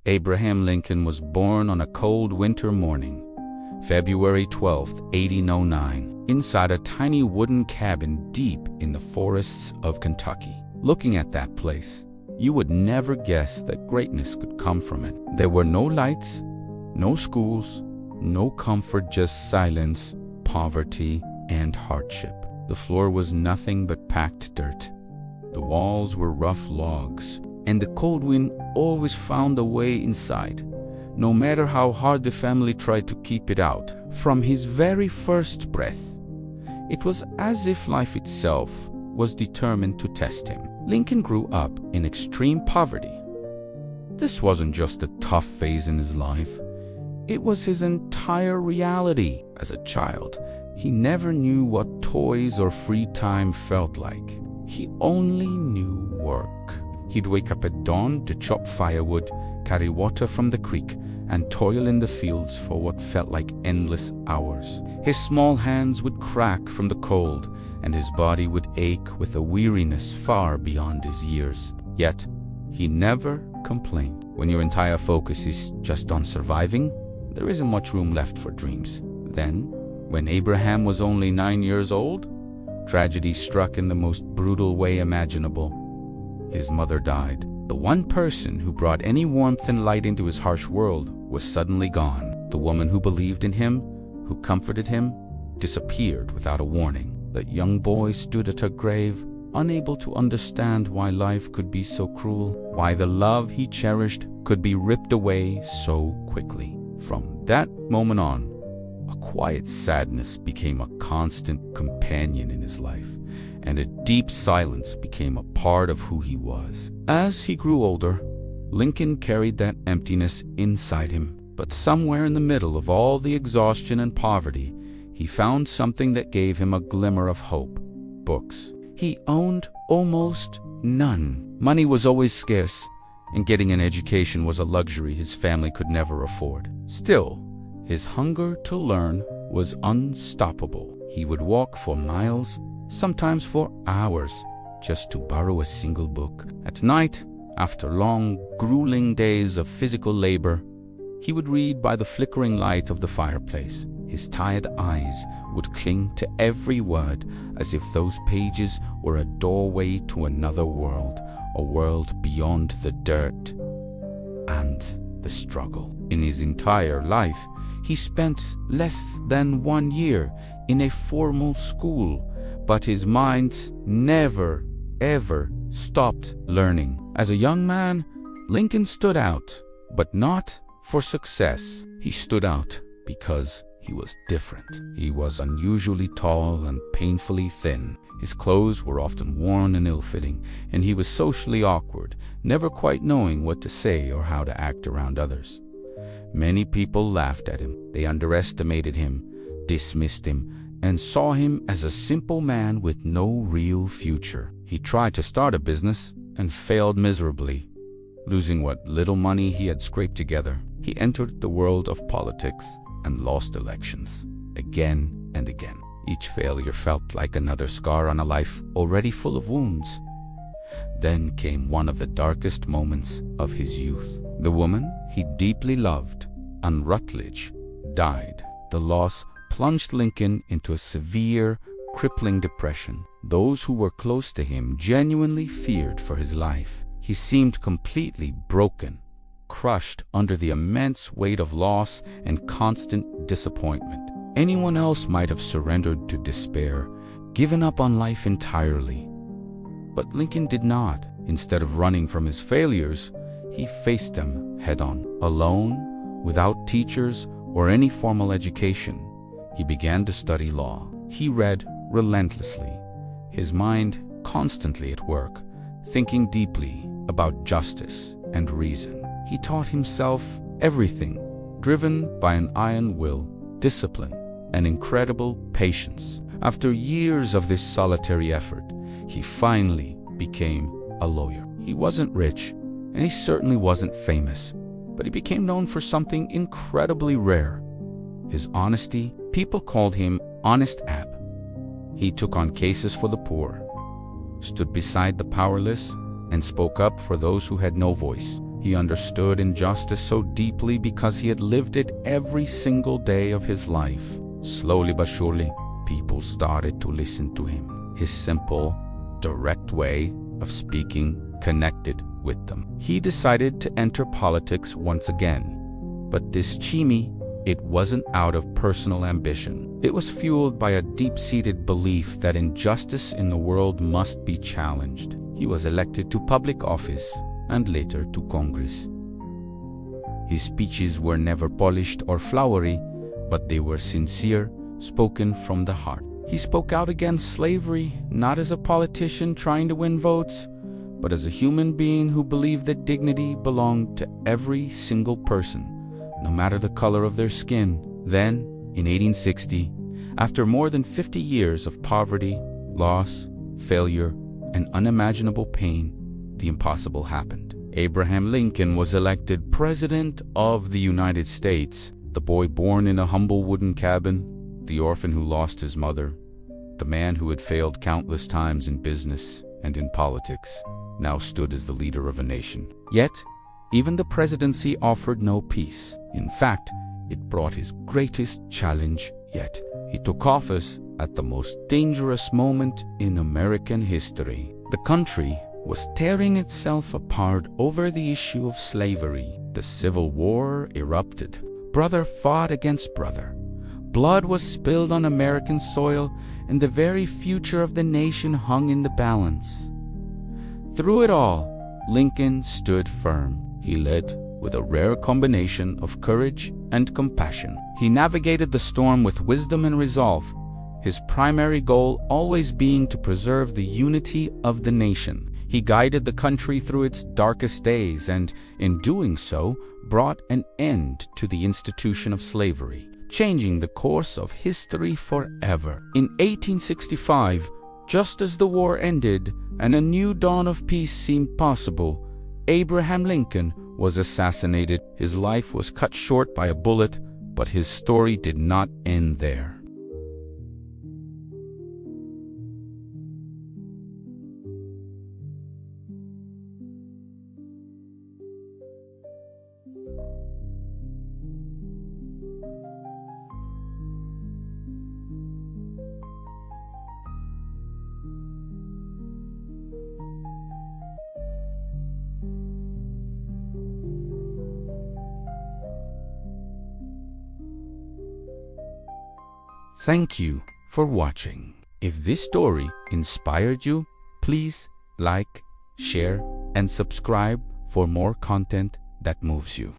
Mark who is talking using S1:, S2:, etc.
S1: Abraham Lincoln was born on a cold winter morning, February 12, 1809, inside a tiny wooden cabin deep in the forests of Kentucky. Looking at that place, you would never guess that greatness could come from it. There were no lights, no schools, no comfort, just silence, poverty, and hardship. The floor was nothing but packed dirt. The walls were rough logs, and the cold wind always found a way inside, no matter how hard the family tried to keep it out. From his very first breath, it was as if life itself was determined to test him. Lincoln grew up in extreme poverty. This wasn't just a tough phase in his life. It was his entire reality. As a child, he never knew what toys or free time felt like. He only knew work. He'd wake up at dawn to chop firewood, carry water from the creek, and toil in the fields for what felt like endless hours. His small hands would crack from the cold, and his body would ache with a weariness far beyond his years. Yet, he never complained. When your entire focus is just on surviving, there isn't much room left for dreams. Then, when Abraham was only 9 years old, tragedy struck in the most brutal way imaginable. His mother died. The one person who brought any warmth and light into his harsh world was suddenly gone. The woman who believed in him, who comforted him, disappeared without a warning. The young boy stood at her grave, unable to understand why life could be so cruel, why the love he cherished could be ripped away so quickly. From that moment on, a quiet sadness became a constant companion in his life, and a deep silence became a part of who he was. As he grew older, Lincoln carried that emptiness inside him, but somewhere in the middle of all the exhaustion and poverty, he found something that gave him a glimmer of hope: books. He owned almost none. Money was always scarce, and getting an education was a luxury his family could never afford. Still, his hunger to learn was unstoppable. He would walk for miles, sometimes for hours, just to borrow a single book. At night, after long, grueling days of physical labor, he would read by the flickering light of the fireplace. His tired eyes would cling to every word as if those pages were a doorway to another world, a world beyond the dirt and the struggle. In his entire life, he spent less than 1 year in a formal school, but his mind never, ever stopped learning. As a young man, Lincoln stood out, but not for success. He stood out because he was different. He was unusually tall and painfully thin. His clothes were often worn and ill-fitting, and he was socially awkward, never quite knowing what to say or how to act around others. Many people laughed at him. They underestimated him, dismissed him, and saw him as a simple man with no real future. He tried to start a business and failed miserably, losing what little money he had scraped together. He entered the world of politics and lost elections again and again. Each failure felt like another scar on a life already full of wounds. Then came one of the darkest moments of his youth. The woman he deeply loved, Anne Rutledge, died. The loss plunged Lincoln into a severe, crippling depression. Those who were close to him genuinely feared for his life. He seemed completely broken, crushed under the immense weight of loss and constant disappointment. Anyone else might have surrendered to despair, given up on life entirely. But Lincoln did not. Instead of running from his failures, he faced them head-on. Alone, without teachers or any formal education, he began to study law. He read relentlessly, his mind constantly at work, thinking deeply about justice and reason. He taught himself everything, driven by an iron will, discipline, and incredible patience. After years of this solitary effort, he finally became a lawyer. He wasn't rich, and he certainly wasn't famous, but he became known for something incredibly rare: his honesty. People called him Honest Ab. He took on cases for the poor, stood beside the powerless, and spoke up for those who had no voice. He understood injustice so deeply because he had lived it every single day of his life. Slowly but surely, people started to listen to him. His simple, direct way of speaking connected with them. He decided to enter politics once again. But this Chimi, it wasn't out of personal ambition. It was fueled by a deep-seated belief that injustice in the world must be challenged. He was elected to public office and later to Congress. His speeches were never polished or flowery, but they were sincere, spoken from the heart. He spoke out against slavery, not as a politician trying to win votes, but as a human being who believed that dignity belonged to every single person, no matter the color of their skin. Then, in 1860, after more than 50 years of poverty, loss, failure, and unimaginable pain, the impossible happened. Abraham Lincoln was elected President of the United States. The boy born in a humble wooden cabin, the orphan who lost his mother, the man who had failed countless times in business and in politics, now stood as the leader of a nation. Yet, even the presidency offered no peace. In fact, it brought his greatest challenge yet. He took office at the most dangerous moment in American history. The country was tearing itself apart over the issue of slavery. The Civil War erupted. Brother fought against brother. Blood was spilled on American soil, and the very future of the nation hung in the balance. Through it all, Lincoln stood firm. He led with a rare combination of courage and compassion. He navigated the storm with wisdom and resolve, his primary goal always being to preserve the unity of the nation. He guided the country through its darkest days and, in doing so, brought an end to the institution of slavery, changing the course of history forever. In 1865, just as the war ended and a new dawn of peace seemed possible, Abraham Lincoln was assassinated. His life was cut short by a bullet, but his story did not end there. Thank you for watching. If this story inspired you, please like, share, and subscribe for more content that moves you.